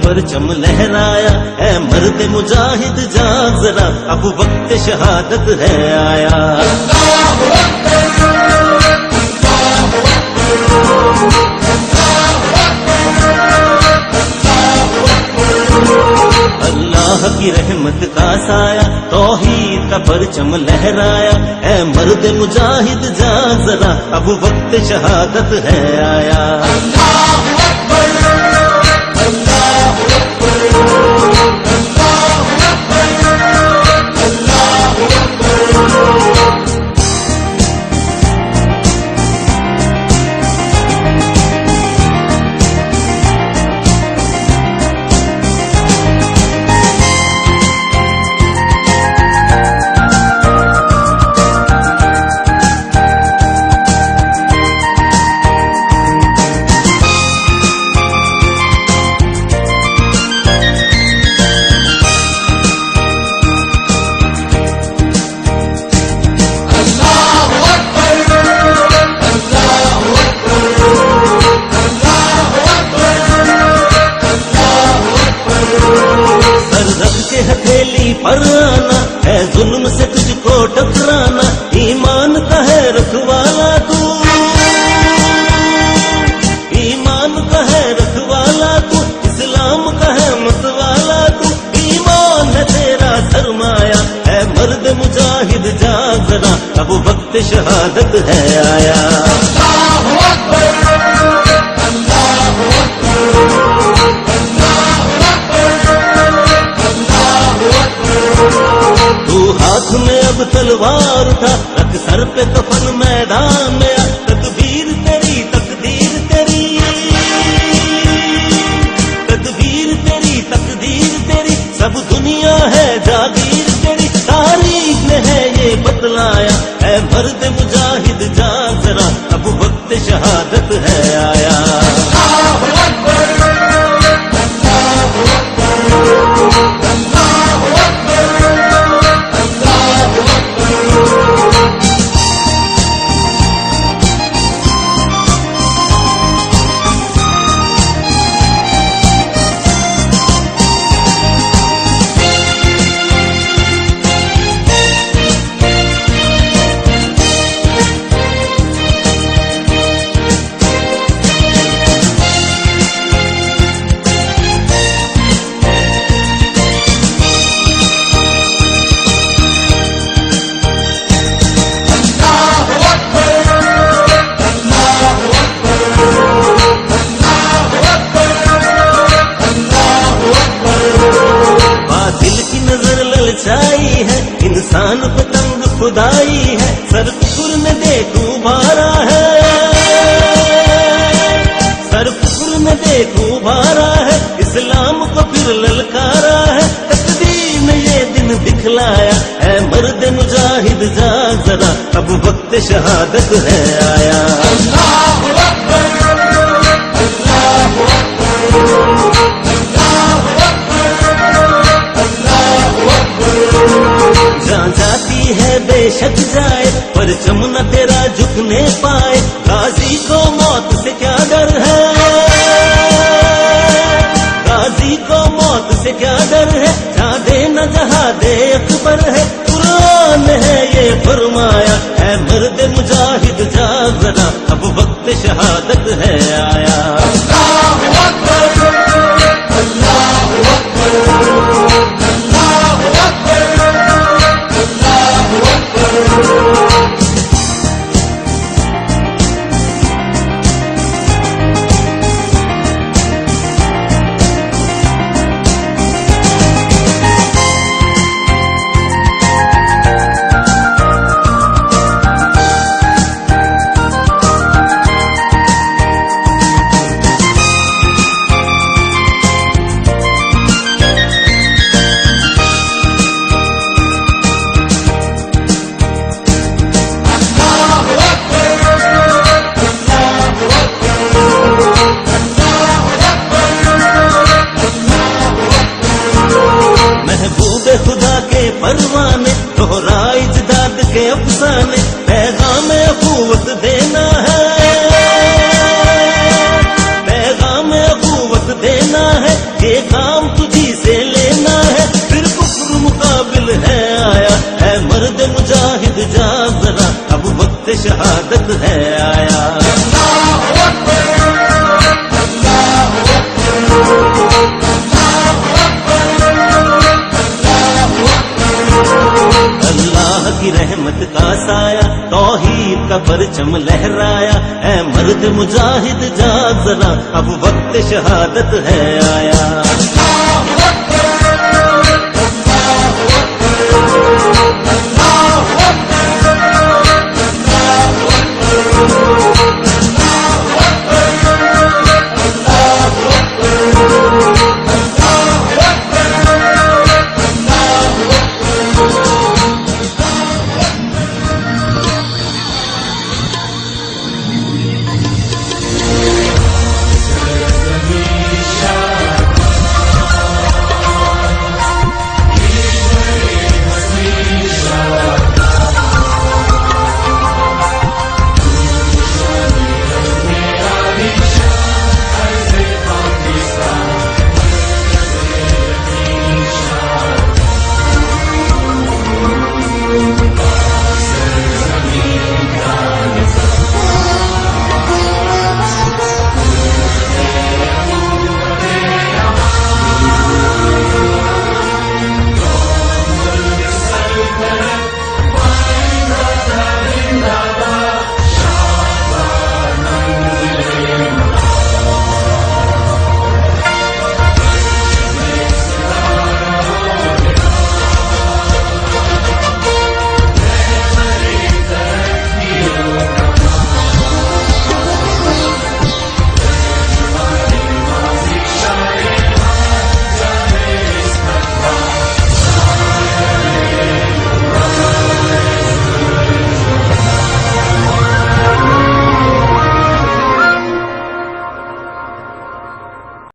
परचम लहराया, है मर्द मुजाहिद जाग जरा, अब वक्त शहादत है आया। अल्लाह की रहमत का साया, तौहीद का परचम लहराया, है मर्द मुजाहिद जाग जरा, अब वक्त शहादत है आया। हथेली पर आना है, जुल्म से तुझको टकराना, ईमान का है रखवाला तू, ईमान का है रखवाला तू, इस्लाम का है मतवाला तू, ईमान है तेरा सरमाया, है मर्द मुजाहिद जाग जरा, अब वक्त शहादत है आया। तू हाथ में अब तलवार उठा, रख सर पे कफन मैदान में आ, तकदीर तेरी तकदीर तेरी, तकदीर तेरी तकदीर तेरी, सब दुनिया है जागीर तेरी, तारीख में है ये बतलाया, है मर्द मुजाहिद जाग जरा, अब वक्त शहादत है आया। ललचाई है इंसान को तंग खुदाई है, सर कुकुर ने देखो भारा है, सर कुकुर ने देखो भारा है, इस्लाम को फिर ललकारा है, तकदीर ने ये दिन दिखलाया, है मर्द मुजाहिद जाग जरा, अब वक्त शहादत है आया। जहाँ जाती है बेशक जाए, परचम न तेरा झुकने पाए, गाजी को मौत से क्या डर है, गाजी को मौत से क्या डर है, जहाँ दे न जहाँ दे अकबर है, कुरान है ये फरमाया, है मर्द मुजाहिद जाग जरा, अब वक्त शहादत है आया। परवाने दोहरा इजदाद के अफसाने, पैगाम अखुवत देना है, पैगाम अखुवत देना है, ये शहादत है आया। अल्लाह की रहमत का साया, तौहीद का परचम लहराया, ऐ मर्द मुजाहिद जाग जरा, अब वक्त शहादत है आया।